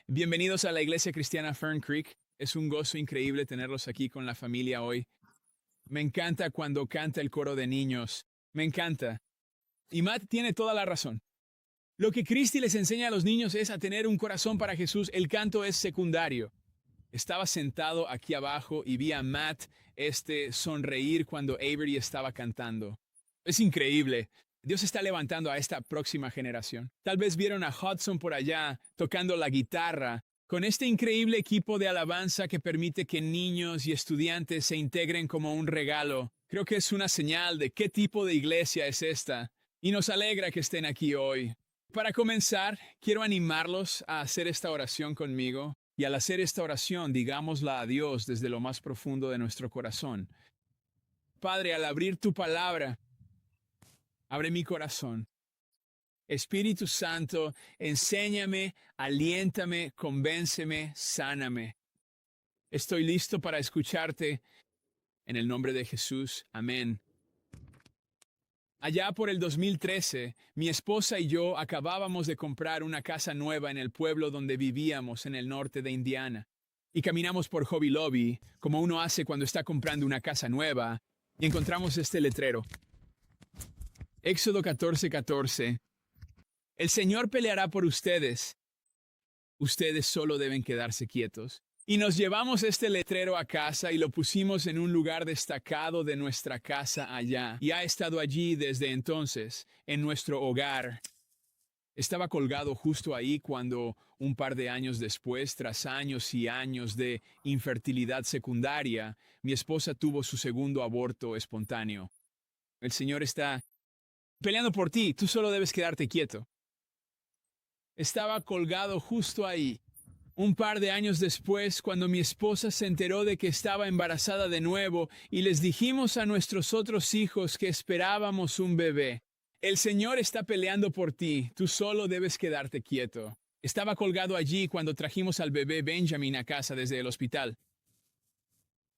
Bienvenidos a la Iglesia Cristiana Fern Creek. Es un gozo increíble tenerlos aquí con la familia hoy. Me encanta cuando canta el coro de niños. Me encanta. Y Matt tiene toda la razón. Lo que Cristi les enseña a los niños es a tener un corazón para Jesús. El canto es secundario. Estaba sentado aquí abajo y vi a Matt sonreír cuando Avery estaba cantando. Es increíble. Dios está levantando a esta próxima generación. Tal vez vieron a Hudson por allá tocando la guitarra, con este increíble equipo de alabanza que permite que niños y estudiantes se integren como un regalo. Creo que es una señal de qué tipo de iglesia es esta, y nos alegra que estén aquí hoy. Para comenzar, quiero animarlos a hacer esta oración conmigo, y al hacer esta oración, digámosla a Dios desde lo más profundo de nuestro corazón. Padre, al abrir tu palabra, abre mi corazón. Espíritu Santo, enséñame, aliéntame, convénceme, sáname. Estoy listo para escucharte. En el nombre de Jesús. Amén. Allá por el 2013, mi esposa y yo acabábamos de comprar una casa nueva en el pueblo donde vivíamos en el norte de Indiana. Y caminamos por Hobby Lobby, como uno hace cuando está comprando una casa nueva, y encontramos este letrero. Éxodo 14:14. El Señor peleará por ustedes. Ustedes solo deben quedarse quietos. Y nos llevamos este letrero a casa y lo pusimos en un lugar destacado de nuestra casa allá. Y ha estado allí desde entonces, en nuestro hogar. Estaba colgado justo ahí cuando, un par de años después, tras años y años de infertilidad secundaria, mi esposa tuvo su segundo aborto espontáneo. El Señor está peleando por ti, tú solo debes quedarte quieto. Estaba colgado justo ahí. Un par de años después, cuando mi esposa se enteró de que estaba embarazada de nuevo y les dijimos a nuestros otros hijos que esperábamos un bebé. El Señor está peleando por ti, tú solo debes quedarte quieto. Estaba colgado allí cuando trajimos al bebé Benjamin a casa desde el hospital.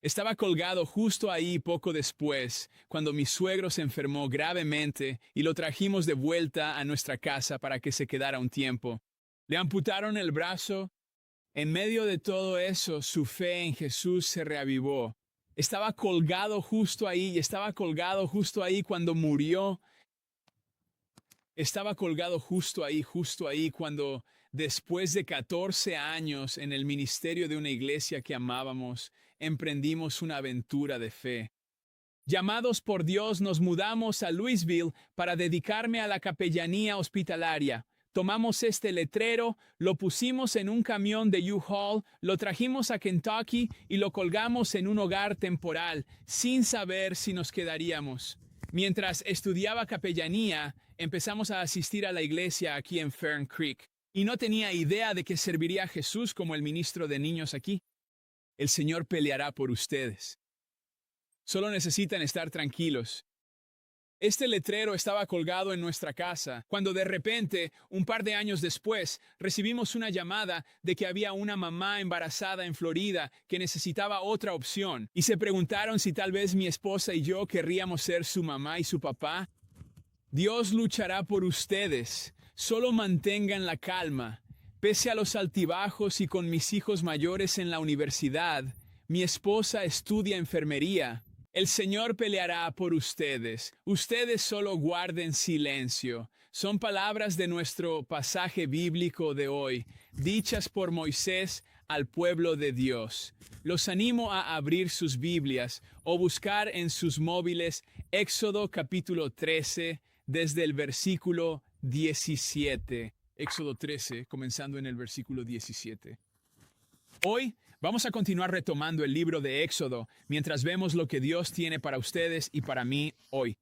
Estaba colgado justo ahí poco después, cuando mi suegro se enfermó gravemente y lo trajimos de vuelta a nuestra casa para que se quedara un tiempo. Le amputaron el brazo. En medio de todo eso, su fe en Jesús se reavivó. Estaba colgado justo ahí y estaba colgado justo ahí cuando murió. Estaba colgado justo ahí cuando, después de 14 años en el ministerio de una iglesia que amábamos, emprendimos una aventura de fe. Llamados por Dios, nos mudamos a Louisville para dedicarme a la capellanía hospitalaria. Tomamos este letrero, lo pusimos en un camión de U-Haul, lo trajimos a Kentucky y lo colgamos en un hogar temporal, sin saber si nos quedaríamos. Mientras estudiaba capellanía, empezamos a asistir a la iglesia aquí en Fern Creek, y no tenía idea de que serviría a Jesús como el ministro de niños aquí. El Señor peleará por ustedes. Solo necesitan estar tranquilos. Este letrero estaba colgado en nuestra casa, cuando de repente, un par de años después, recibimos una llamada de que había una mamá embarazada en Florida que necesitaba otra opción, y se preguntaron si tal vez mi esposa y yo querríamos ser su mamá y su papá. Dios luchará por ustedes, solo mantengan la calma. Pese a los altibajos y con mis hijos mayores en la universidad, mi esposa estudia enfermería. El Señor peleará por ustedes. Ustedes solo guarden silencio. Son palabras de nuestro pasaje bíblico de hoy, dichas por Moisés al pueblo de Dios. Los animo a abrir sus Biblias o buscar en sus móviles Éxodo capítulo 13 desde el versículo 17. Éxodo 13, comenzando en el versículo 17. Hoy vamos a continuar retomando el libro de Éxodo mientras vemos lo que Dios tiene para ustedes y para mí hoy.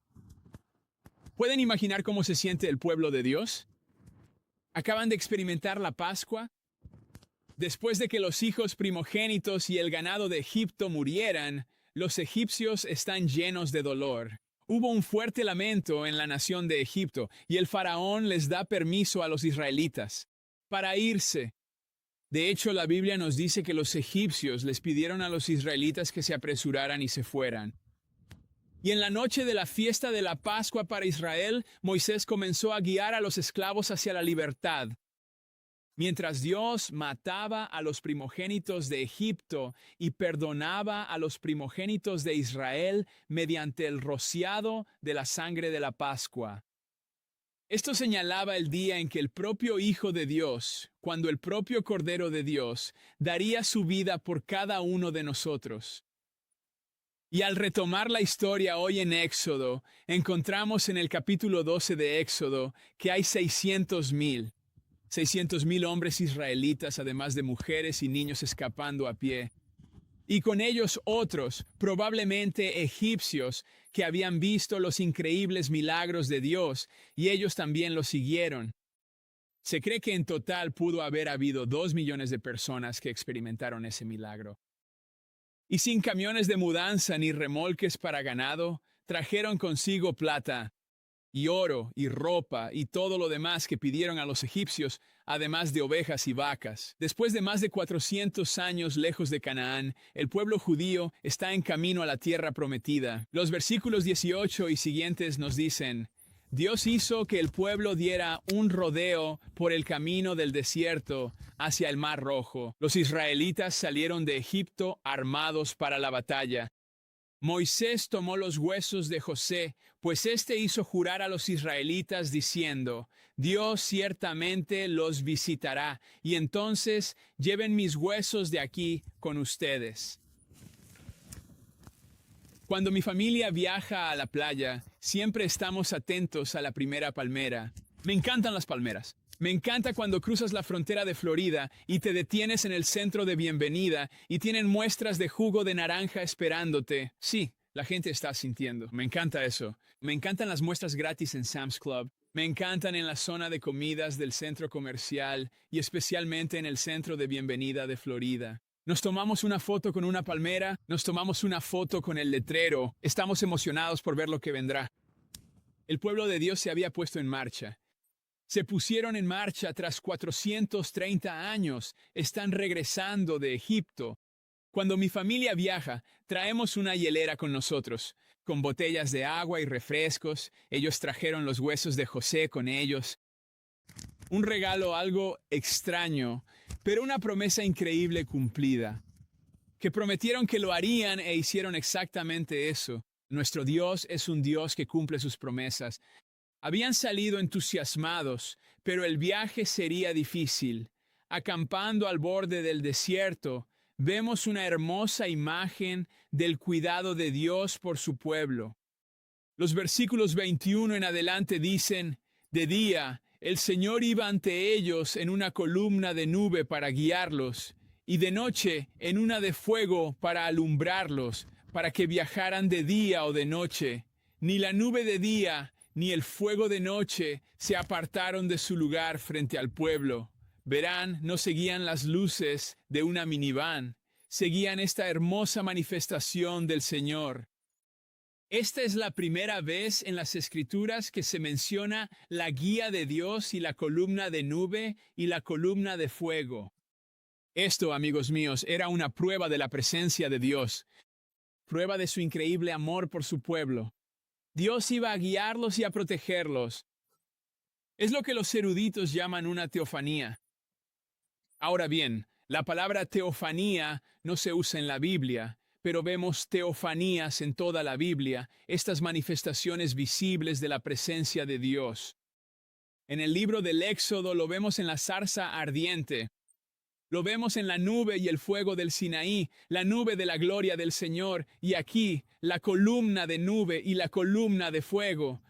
¿Pueden imaginar cómo se siente el pueblo de Dios? Acaban de experimentar la Pascua. Después de que los hijos primogénitos y el ganado de Egipto murieran, los egipcios están llenos de dolor. Hubo un fuerte lamento en la nación de Egipto y el faraón les da permiso a los israelitas para irse. De hecho, la Biblia nos dice que los egipcios les pidieron a los israelitas que se apresuraran y se fueran. Y en la noche de la fiesta de la Pascua para Israel, Moisés comenzó a guiar a los esclavos hacia la libertad. Mientras Dios mataba a los primogénitos de Egipto y perdonaba a los primogénitos de Israel mediante el rociado de la sangre de la Pascua. Esto señalaba el día en que el propio Hijo de Dios, cuando el propio Cordero de Dios, daría su vida por cada uno de nosotros. Y al retomar la historia hoy en Éxodo, encontramos en el capítulo 12 de Éxodo que hay 600,000 hombres israelitas, además de mujeres y niños escapando a pie. Y con ellos otros, probablemente egipcios, que habían visto los increíbles milagros de Dios, y ellos también los siguieron. Se cree que en total pudo haber habido 2 millones de personas que experimentaron ese milagro. Y sin camiones de mudanza ni remolques para ganado, trajeron consigo plata, y oro, y ropa, y todo lo demás que pidieron a los egipcios, además de ovejas y vacas. Después de más de 400 años lejos de Canaán, el pueblo judío está en camino a la tierra prometida. Los versículos 18 y siguientes nos dicen: Dios hizo que el pueblo diera un rodeo por el camino del desierto hacia el Mar Rojo. Los israelitas salieron de Egipto armados para la batalla. Moisés tomó los huesos de José, pues éste hizo jurar a los israelitas diciendo: Dios ciertamente los visitará, y entonces lleven mis huesos de aquí con ustedes. Cuando mi familia viaja a la playa, siempre estamos atentos a la primera palmera. Me encantan las palmeras. Me encanta cuando cruzas la frontera de Florida y te detienes en el centro de bienvenida y tienen muestras de jugo de naranja esperándote. Sí, la gente está sintiendo. Me encanta eso. Me encantan las muestras gratis en Sam's Club. Me encantan en la zona de comidas del centro comercial y especialmente en el centro de bienvenida de Florida. Nos tomamos una foto con una palmera, nos tomamos una foto con el letrero. Estamos emocionados por ver lo que vendrá. El pueblo de Dios se había puesto en marcha. Se pusieron en marcha tras 430 años. Están regresando de Egipto. Cuando mi familia viaja, traemos una hielera con nosotros, con botellas de agua y refrescos. Ellos trajeron los huesos de José con ellos. Un regalo algo extraño, pero una promesa increíble cumplida. Que prometieron que lo harían e hicieron exactamente eso. Nuestro Dios es un Dios que cumple sus promesas. Habían salido entusiasmados, pero el viaje sería difícil. Acampando al borde del desierto, vemos una hermosa imagen del cuidado de Dios por su pueblo. Los versículos 21 en adelante dicen: de día, el Señor iba ante ellos en una columna de nube para guiarlos, y de noche en una de fuego para alumbrarlos, para que viajaran de día o de noche. Ni la nube de día ni el fuego de noche se apartaron de su lugar frente al pueblo. Verán, no seguían las luces de una minivan, seguían esta hermosa manifestación del Señor. Esta es la primera vez en las Escrituras que se menciona la guía de Dios y la columna de nube y la columna de fuego. Esto, amigos míos, era una prueba de la presencia de Dios, prueba de su increíble amor por su pueblo. Dios iba a guiarlos y a protegerlos. Es lo que los eruditos llaman una teofanía. Ahora bien, la palabra teofanía no se usa en la Biblia, pero vemos teofanías en toda la Biblia, estas manifestaciones visibles de la presencia de Dios. En el libro del Éxodo lo vemos en la zarza ardiente. Lo vemos en la nube y el fuego del Sinaí, la nube de la gloria del Señor, y aquí la columna de nube y la columna de fuego.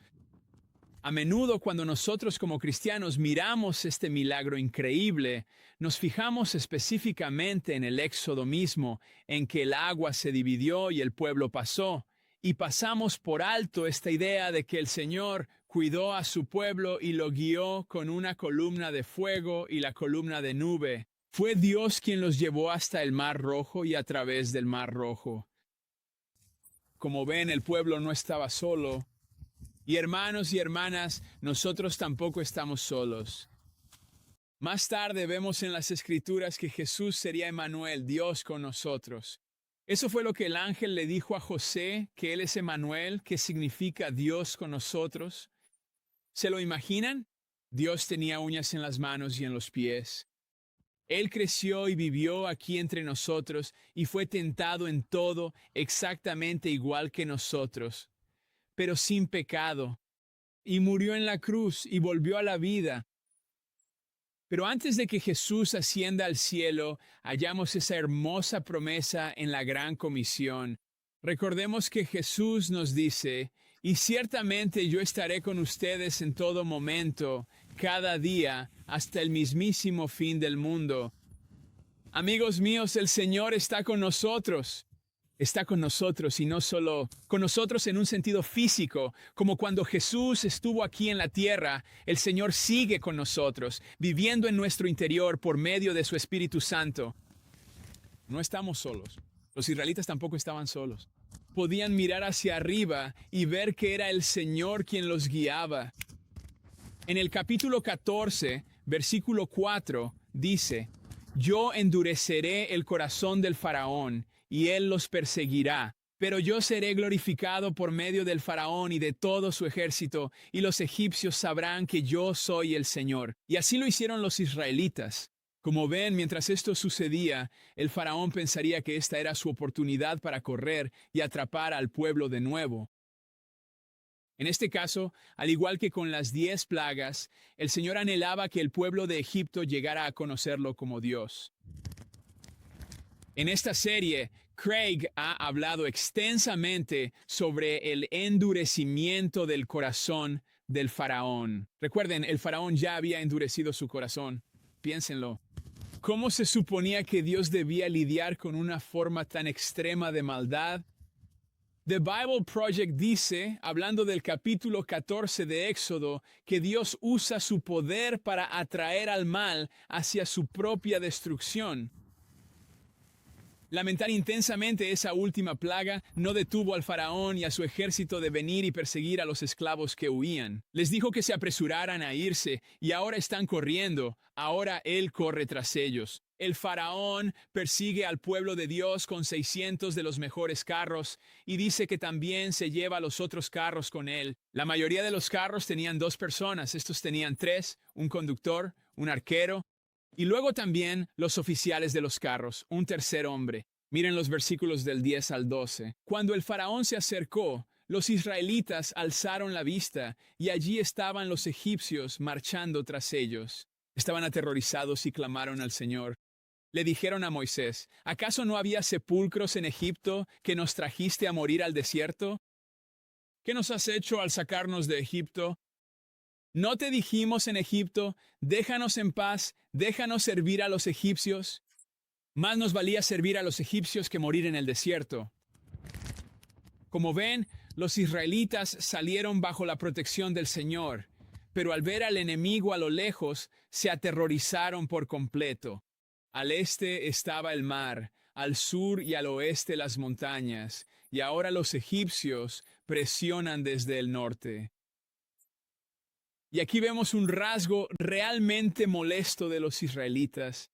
A menudo cuando nosotros como cristianos miramos este milagro increíble, nos fijamos específicamente en el Éxodo mismo, en que el agua se dividió y el pueblo pasó, y pasamos por alto esta idea de que el Señor cuidó a su pueblo y lo guió con una columna de fuego y la columna de nube. Fue Dios quien los llevó hasta el Mar Rojo y a través del Mar Rojo. Como ven, el pueblo no estaba solo. Y hermanos y hermanas, nosotros tampoco estamos solos. Más tarde vemos en las Escrituras que Jesús sería Emmanuel, Dios con nosotros. Eso fue lo que el ángel le dijo a José, que él es Emmanuel, que significa Dios con nosotros. ¿Se lo imaginan? Dios tenía uñas en las manos y en los pies. Él creció y vivió aquí entre nosotros y fue tentado en todo exactamente igual que nosotros, pero sin pecado, y murió en la cruz y volvió a la vida. Pero antes de que Jesús ascienda al cielo, hallamos esa hermosa promesa en la gran comisión. Recordemos que Jesús nos dice, y ciertamente yo estaré con ustedes en todo momento, cada día, hasta el mismísimo fin del mundo. Amigos míos, el Señor está con nosotros. Está con nosotros y no solo con nosotros en un sentido físico, como cuando Jesús estuvo aquí en la tierra, el Señor sigue con nosotros, viviendo en nuestro interior por medio de su Espíritu Santo. No estamos solos. Los israelitas tampoco estaban solos. Podían mirar hacia arriba y ver que era el Señor quien los guiaba. En el capítulo 14, versículo 4, dice, yo endureceré el corazón del faraón, y él los perseguirá. Pero yo seré glorificado por medio del faraón y de todo su ejército, y los egipcios sabrán que yo soy el Señor. Y así lo hicieron los israelitas. Como ven, mientras esto sucedía, el faraón pensaría que esta era su oportunidad para correr y atrapar al pueblo de nuevo. En este caso, al igual que con las 10 plagas, el Señor anhelaba que el pueblo de Egipto llegara a conocerlo como Dios. En esta serie, Craig ha hablado extensamente sobre el endurecimiento del corazón del faraón. Recuerden, el faraón ya había endurecido su corazón. Piénsenlo. ¿Cómo se suponía que Dios debía lidiar con una forma tan extrema de maldad? The Bible Project dice, hablando del capítulo 14 de Éxodo, que Dios usa su poder para atraer al mal hacia su propia destrucción. Lamentar intensamente esa última plaga no detuvo al faraón y a su ejército de venir y perseguir a los esclavos que huían. Les dijo que se apresuraran a irse y ahora están corriendo. Ahora él corre tras ellos. El faraón persigue al pueblo de Dios con 600 de los mejores carros y dice que también se lleva los otros carros con él. La mayoría de los carros tenían 2 personas, estos tenían 3, un conductor, un arquero, y luego también los oficiales de los carros, un tercer hombre. Miren los versículos del 10 al 12. Cuando el faraón se acercó, los israelitas alzaron la vista y allí estaban los egipcios marchando tras ellos. Estaban aterrorizados y clamaron al Señor. Le dijeron a Moisés, ¿acaso no había sepulcros en Egipto que nos trajiste a morir al desierto? ¿Qué nos has hecho al sacarnos de Egipto? ¿No te dijimos en Egipto, déjanos en paz, déjanos servir a los egipcios? Más nos valía servir a los egipcios que morir en el desierto. Como ven, los israelitas salieron bajo la protección del Señor, pero al ver al enemigo a lo lejos, se aterrorizaron por completo. Al este estaba el mar, al sur y al oeste las montañas, y ahora los egipcios presionan desde el norte. Y aquí vemos un rasgo realmente molesto de los israelitas.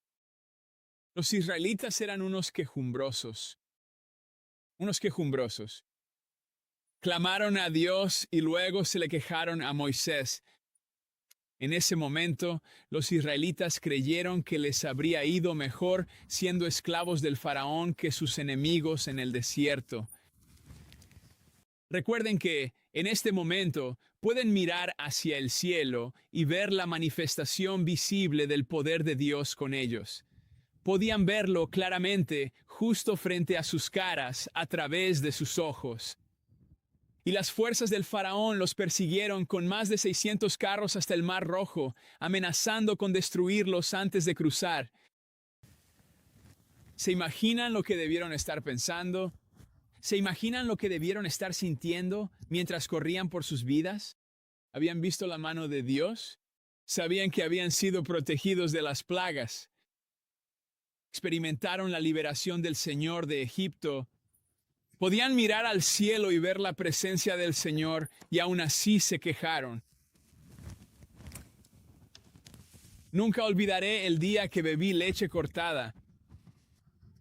Los israelitas eran unos quejumbrosos. Clamaron a Dios y luego se le quejaron a Moisés. En ese momento, los israelitas creyeron que les habría ido mejor siendo esclavos del faraón que sus enemigos en el desierto. Recuerden que, en este momento, pueden mirar hacia el cielo y ver la manifestación visible del poder de Dios con ellos. Podían verlo claramente justo frente a sus caras a través de sus ojos. Y las fuerzas del faraón los persiguieron con más de 600 carros hasta el Mar Rojo, amenazando con destruirlos antes de cruzar. ¿Se imaginan lo que debieron estar pensando? ¿Se imaginan lo que debieron estar sintiendo mientras corrían por sus vidas? ¿Habían visto la mano de Dios? Sabían que habían sido protegidos de las plagas. Experimentaron la liberación del Señor de Egipto. Podían mirar al cielo y ver la presencia del Señor y aún así se quejaron. Nunca olvidaré el día que bebí leche cortada.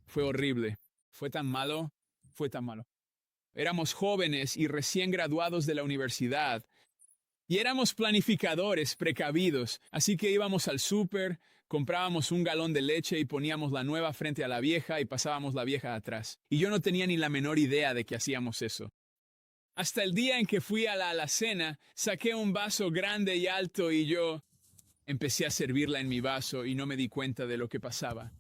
Fue horrible. Fue tan malo. Éramos jóvenes y recién graduados de la universidad. Y éramos planificadores precavidos, así que íbamos al súper, Comprábamos un galón de leche y poníamos la nueva frente a la vieja y pasábamos la vieja atrás. Y yo no tenía ni la menor idea de que hacíamos eso. Hasta el día en que fui a la alacena, saqué un vaso grande y alto y yo empecé a servirla en mi vaso y no me di cuenta de lo que pasaba.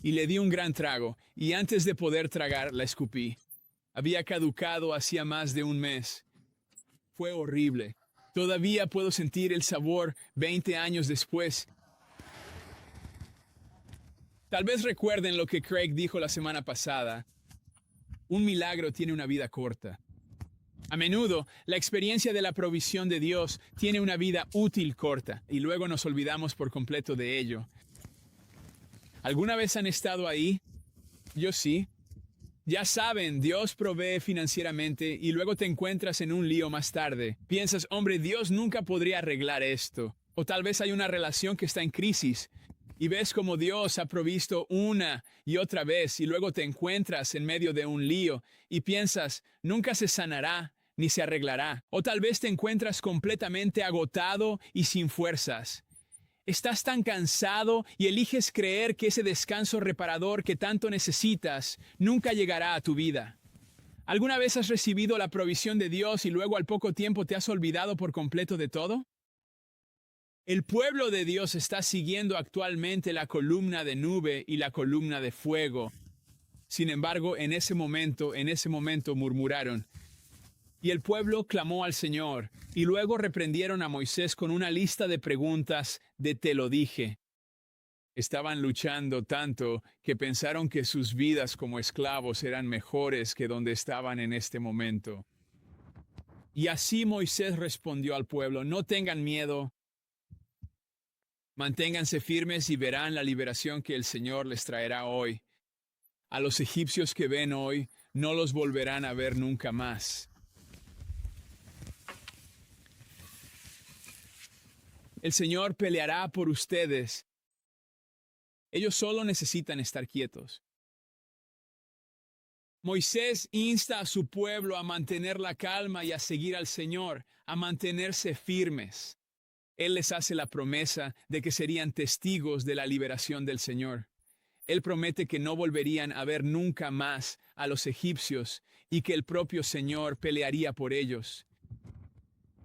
Y le di un gran trago, y antes de poder tragar, la escupí. Había caducado hacía más de un mes. Fue horrible. Todavía puedo sentir el sabor 20 años después. Tal vez recuerden lo que Craig dijo la semana pasada. Un milagro tiene una vida corta. A menudo, la experiencia de la provisión de Dios tiene una vida útil corta, y luego nos olvidamos por completo de ello. ¿Alguna vez han estado ahí? Yo sí. Ya saben, Dios provee financieramente y luego te encuentras en un lío más tarde. Piensas, hombre, Dios nunca podría arreglar esto. O tal vez hay una relación que está en crisis y ves como Dios ha provisto una y otra vez y luego te encuentras en medio de un lío y piensas, nunca se sanará ni se arreglará. O tal vez te encuentras completamente agotado y sin fuerzas. Estás tan cansado y eliges creer que ese descanso reparador que tanto necesitas nunca llegará a tu vida. ¿Alguna vez has recibido la provisión de Dios y luego al poco tiempo te has olvidado por completo de todo? El pueblo de Dios está siguiendo actualmente la columna de nube y la columna de fuego. Sin embargo, en ese momento murmuraron. Y el pueblo clamó al Señor, y luego reprendieron a Moisés con una lista de preguntas de te lo dije. Estaban luchando tanto que pensaron que sus vidas como esclavos eran mejores que donde estaban en este momento. Y así Moisés respondió al pueblo, no tengan miedo, manténganse firmes y verán la liberación que el Señor les traerá hoy. A los egipcios que ven hoy, no los volverán a ver nunca más. El Señor peleará por ustedes. Ellos solo necesitan estar quietos. Moisés insta a su pueblo a mantener la calma y a seguir al Señor, a mantenerse firmes. Él les hace la promesa de que serían testigos de la liberación del Señor. Él promete que no volverían a ver nunca más a los egipcios y que el propio Señor pelearía por ellos.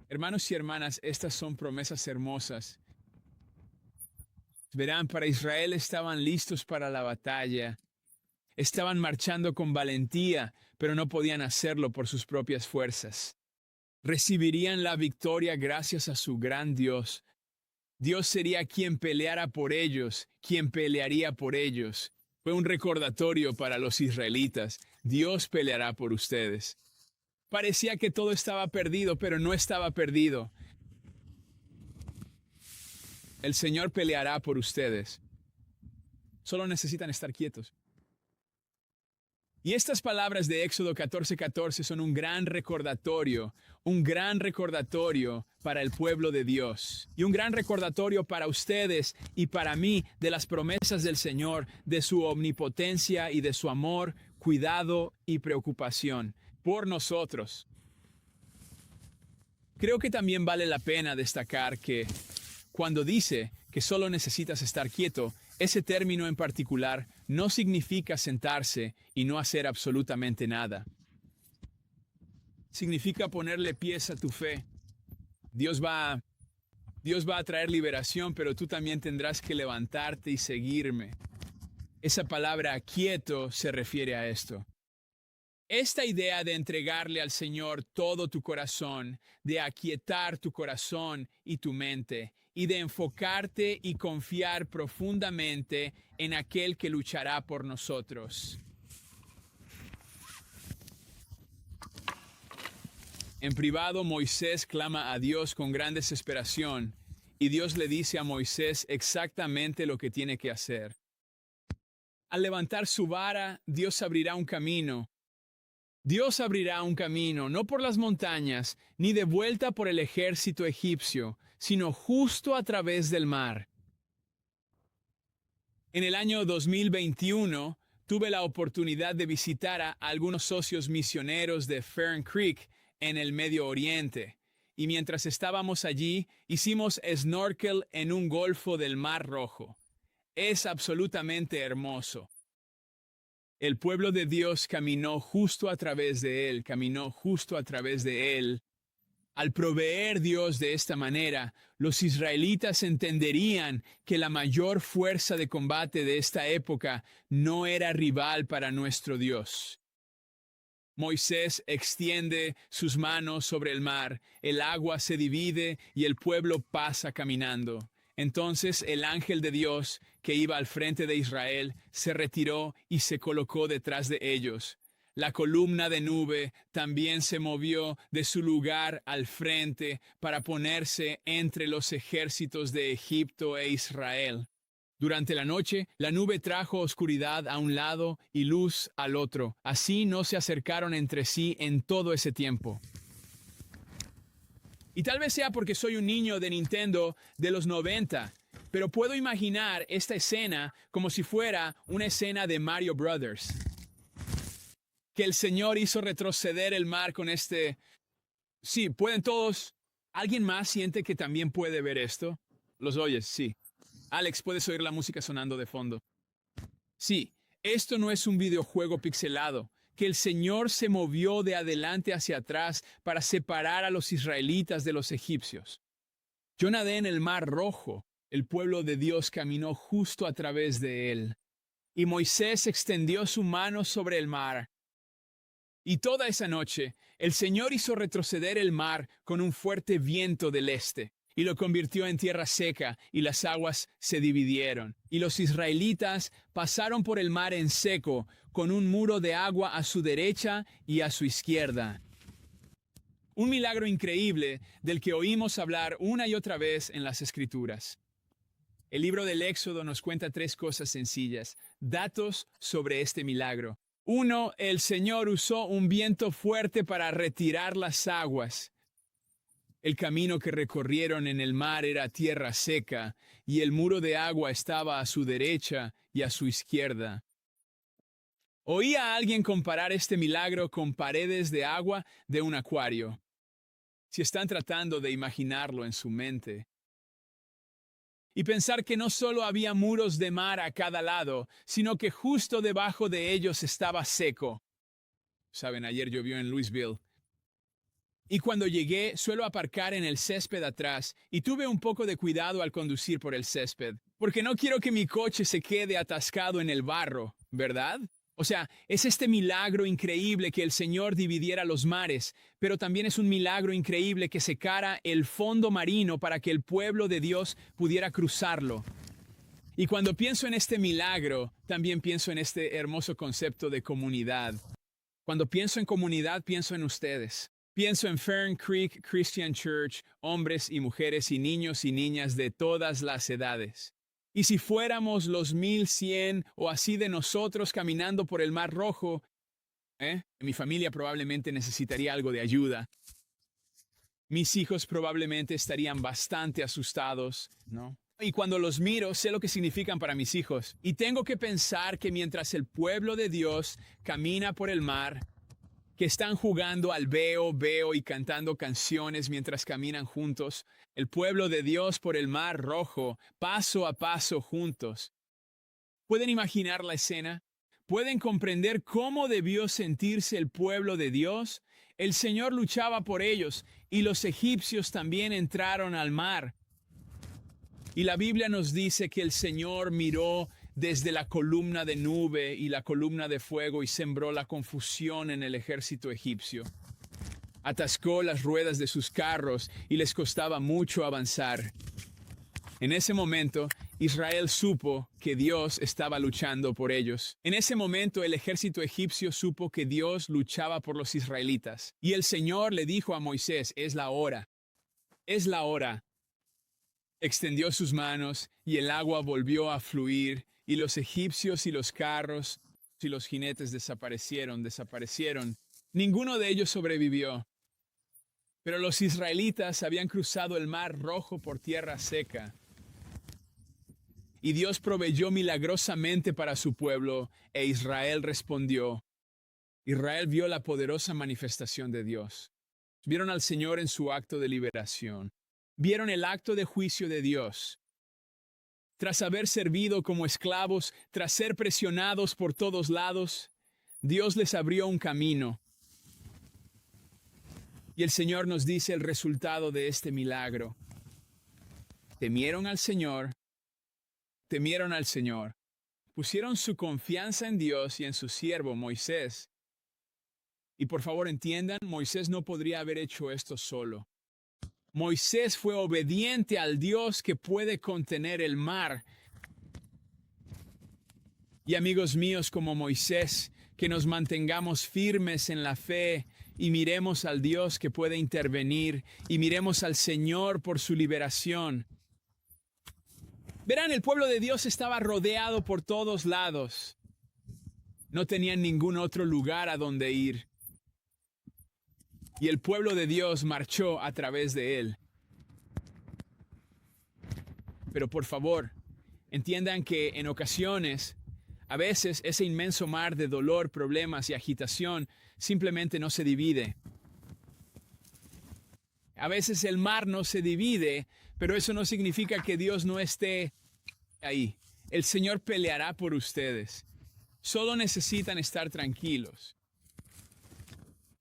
Hermanos y hermanas, estas son promesas hermosas. Verán, para Israel estaban listos para la batalla. Estaban marchando con valentía, pero no podían hacerlo por sus propias fuerzas. Recibirían la victoria gracias a su gran Dios. Dios sería quien peleara por ellos, quien pelearía por ellos. Fue un recordatorio para los israelitas. Dios peleará por ustedes. Parecía que todo estaba perdido, pero no estaba perdido. El Señor peleará por ustedes. Solo necesitan estar quietos. Y estas palabras de Éxodo 14:14 son un gran recordatorio para el pueblo de Dios. Y un gran recordatorio para ustedes y para mí de las promesas del Señor, de su omnipotencia y de su amor, cuidado y preocupación por nosotros. Creo que también vale la pena destacar que cuando dice que solo necesitas estar quieto, ese término en particular no significa sentarse y no hacer absolutamente nada. Significa ponerle pies a tu fe. Dios va a traer liberación, pero tú también tendrás que levantarte y seguirme. Esa palabra quieto se refiere a esto. Esta idea de entregarle al Señor todo tu corazón, de aquietar tu corazón y tu mente, y de enfocarte y confiar profundamente en aquel que luchará por nosotros. En privado, Moisés clama a Dios con gran desesperación, y Dios le dice a Moisés exactamente lo que tiene que hacer. Al levantar su vara, Dios abrirá un camino. Dios abrirá un camino, no por las montañas, ni de vuelta por el ejército egipcio, sino justo a través del mar. En el año 2021, tuve la oportunidad de visitar a algunos socios misioneros de Fern Creek en el Medio Oriente, y mientras estábamos allí, hicimos snorkel en un golfo del Mar Rojo. Es absolutamente hermoso. El pueblo de Dios caminó justo a través de él, caminó justo a través de él. Al proveer Dios de esta manera, los israelitas entenderían que la mayor fuerza de combate de esta época no era rival para nuestro Dios. Moisés extiende sus manos sobre el mar, el agua se divide y el pueblo pasa caminando. Entonces el ángel de Dios, que iba al frente de Israel, se retiró y se colocó detrás de ellos. La columna de nube también se movió de su lugar al frente para ponerse entre los ejércitos de Egipto e Israel. Durante la noche, la nube trajo oscuridad a un lado y luz al otro. Así no se acercaron entre sí en todo ese tiempo. Y tal vez sea porque soy un niño de Nintendo de los 90, pero puedo imaginar esta escena como si fuera una escena de Mario Brothers. Que el Señor hizo retroceder el mar con este... Sí, pueden todos... ¿Alguien más siente que también puede ver esto? ¿Los oyes? Sí. Alex, ¿puedes oír la música sonando de fondo? Sí, esto no es un videojuego pixelado, que el Señor se movió de adelante hacia atrás para separar a los israelitas de los egipcios. Yo nadé en el Mar Rojo, el pueblo de Dios caminó justo a través de él, y Moisés extendió su mano sobre el mar. Y toda esa noche, el Señor hizo retroceder el mar con un fuerte viento del este, y lo convirtió en tierra seca, y las aguas se dividieron. Y los israelitas pasaron por el mar en seco, con un muro de agua a su derecha y a su izquierda. Un milagro increíble del que oímos hablar una y otra vez en las Escrituras. El libro del Éxodo nos cuenta 3 cosas sencillas, datos sobre este milagro. 1. El Señor usó un viento fuerte para retirar las aguas. El camino que recorrieron en el mar era tierra seca, y el muro de agua estaba a su derecha y a su izquierda. Oí a alguien comparar este milagro con paredes de agua de un acuario. Si están tratando de imaginarlo en su mente. Y pensar que no solo había muros de mar a cada lado, sino que justo debajo de ellos estaba seco. Saben, ayer llovió en Louisville. Y cuando llegué, suelo aparcar en el césped atrás, y tuve un poco de cuidado al conducir por el césped, porque no quiero que mi coche se quede atascado en el barro, ¿verdad? O sea, es este milagro increíble que el Señor dividiera los mares, pero también es un milagro increíble que secara el fondo marino para que el pueblo de Dios pudiera cruzarlo. Y cuando pienso en este milagro, también pienso en este hermoso concepto de comunidad. Cuando pienso en comunidad, pienso en ustedes. Pienso en Fern Creek Christian Church, hombres y mujeres y niños y niñas de todas las edades. Y si fuéramos los 1100 o así de nosotros caminando por el Mar Rojo, mi familia probablemente necesitaría algo de ayuda. Mis hijos probablemente estarían bastante asustados, ¿no? Y cuando los miro, sé lo que significan para mis hijos. Y tengo que pensar que mientras el pueblo de Dios camina por el mar, que están jugando al veo y cantando canciones mientras caminan juntos, el pueblo de Dios por el Mar Rojo, paso a paso juntos. ¿Pueden imaginar la escena? ¿Pueden comprender cómo debió sentirse el pueblo de Dios? El Señor luchaba por ellos y los egipcios también entraron al mar. Y la Biblia nos dice que el Señor miró desde la columna de nube y la columna de fuego y sembró la confusión en el ejército egipcio. Atascó las ruedas de sus carros y les costaba mucho avanzar. En ese momento, Israel supo que Dios estaba luchando por ellos. En ese momento, el ejército egipcio supo que Dios luchaba por los israelitas. Y el Señor le dijo a Moisés, es la hora. Es la hora. Extendió sus manos y el agua volvió a fluir y los egipcios y los carros y los jinetes desaparecieron. Ninguno de ellos sobrevivió. Pero los israelitas habían cruzado el Mar Rojo por tierra seca. Y Dios proveyó milagrosamente para su pueblo, e Israel respondió. Israel vio la poderosa manifestación de Dios. Vieron al Señor en su acto de liberación. Vieron el acto de juicio de Dios. Tras haber servido como esclavos, tras ser presionados por todos lados, Dios les abrió un camino. Y el Señor nos dice el resultado de este milagro. Temieron al Señor, pusieron su confianza en Dios y en su siervo Moisés. Y por favor entiendan, Moisés no podría haber hecho esto solo. Moisés fue obediente al Dios que puede contener el mar. Y amigos míos, como Moisés, que nos mantengamos firmes en la fe y miremos al Dios que puede intervenir y miremos al Señor por su liberación. Verán, el pueblo de Dios estaba rodeado por todos lados. No tenían ningún otro lugar a donde ir. Y el pueblo de Dios marchó a través de él. Pero por favor, entiendan que en ocasiones, a veces ese inmenso mar de dolor, problemas y agitación simplemente no se divide. A veces el mar no se divide, pero eso no significa que Dios no esté ahí. El Señor peleará por ustedes. Solo necesitan estar tranquilos.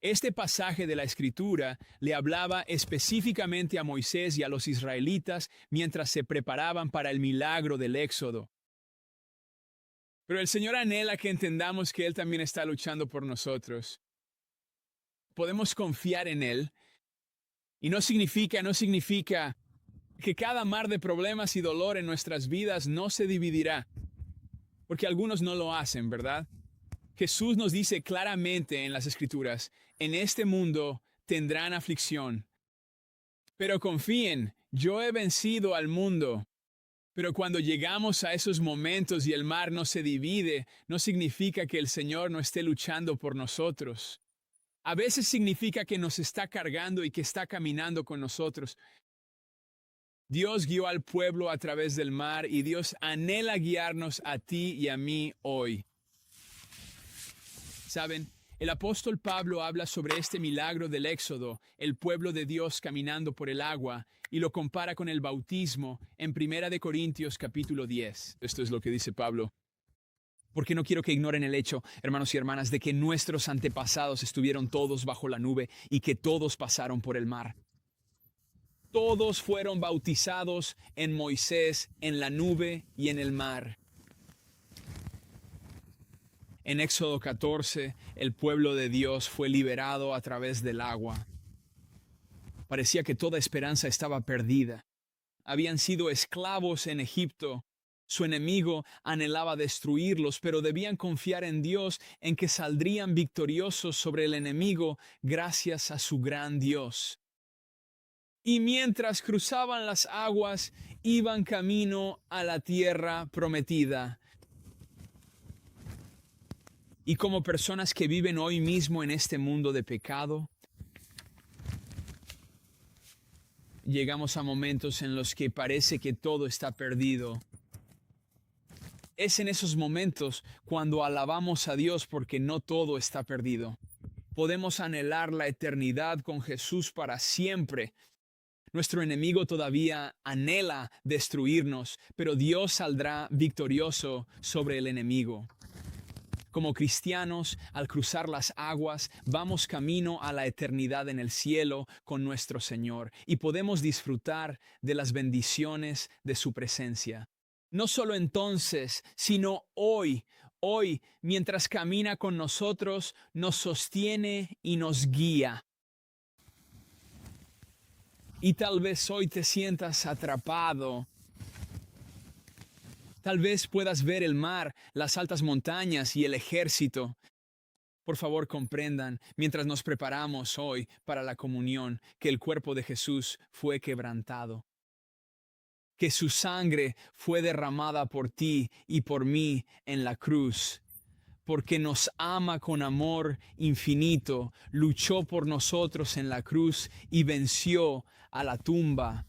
Este pasaje de la Escritura le hablaba específicamente a Moisés y a los israelitas mientras se preparaban para el milagro del Éxodo. Pero el Señor anhela que entendamos que Él también está luchando por nosotros. Podemos confiar en Él. Y no significa que cada mar de problemas y dolor en nuestras vidas no se dividirá. Porque algunos no lo hacen, ¿verdad? Jesús nos dice claramente en las Escrituras, en este mundo tendrán aflicción. Pero confíen, yo he vencido al mundo. Pero cuando llegamos a esos momentos y el mar no se divide, no significa que el Señor no esté luchando por nosotros. A veces significa que nos está cargando y que está caminando con nosotros. Dios guió al pueblo a través del mar y Dios anhela guiarnos a ti y a mí hoy. ¿Saben? El apóstol Pablo habla sobre este milagro del Éxodo, el pueblo de Dios caminando por el agua, y lo compara con el bautismo en 1 Corintios capítulo 10. Esto es lo que dice Pablo. Porque no quiero que ignoren el hecho, hermanos y hermanas, de que nuestros antepasados estuvieron todos bajo la nube y que todos pasaron por el mar. Todos fueron bautizados en Moisés, en la nube y en el mar. En Éxodo 14, el pueblo de Dios fue liberado a través del agua. Parecía que toda esperanza estaba perdida. Habían sido esclavos en Egipto. Su enemigo anhelaba destruirlos, pero debían confiar en Dios, en que saldrían victoriosos sobre el enemigo gracias a su gran Dios. Y mientras cruzaban las aguas, iban camino a la tierra prometida. Y como personas que viven hoy mismo en este mundo de pecado, llegamos a momentos en los que parece que todo está perdido. Es en esos momentos cuando alabamos a Dios porque no todo está perdido. Podemos anhelar la eternidad con Jesús para siempre. Nuestro enemigo todavía anhela destruirnos, pero Dios saldrá victorioso sobre el enemigo. Como cristianos, al cruzar las aguas, vamos camino a la eternidad en el cielo con nuestro Señor y podemos disfrutar de las bendiciones de su presencia. No solo entonces, sino hoy, mientras camina con nosotros, nos sostiene y nos guía. Y tal vez hoy te sientas atrapado. Tal vez puedas ver el mar, las altas montañas y el ejército. Por favor, comprendan, mientras nos preparamos hoy para la comunión, que el cuerpo de Jesús fue quebrantado. Que su sangre fue derramada por ti y por mí en la cruz. Porque nos ama con amor infinito, luchó por nosotros en la cruz y venció a la tumba.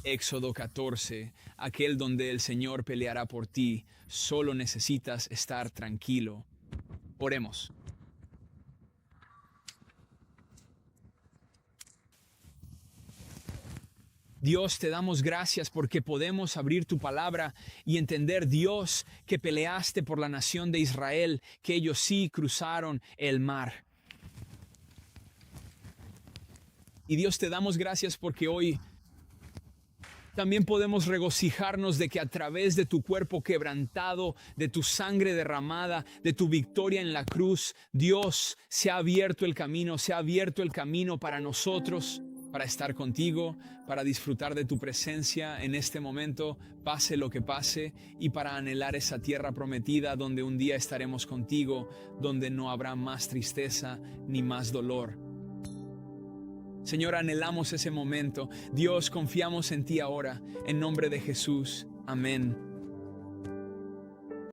Éxodo 14, aquel donde el Señor peleará por ti, solo necesitas estar tranquilo. Oremos. Dios, te damos gracias porque podemos abrir tu palabra y entender, Dios, que peleaste por la nación de Israel, que ellos sí cruzaron el mar. Y Dios, te damos gracias porque hoy también podemos regocijarnos de que a través de tu cuerpo quebrantado, de tu sangre derramada, de tu victoria en la cruz, Dios, se ha abierto el camino, se ha abierto el camino para nosotros, para estar contigo, para disfrutar de tu presencia en este momento, pase lo que pase, y para anhelar esa tierra prometida donde un día estaremos contigo, donde no habrá más tristeza ni más dolor. Señor, anhelamos ese momento. Dios, confiamos en ti ahora. En nombre de Jesús. Amén.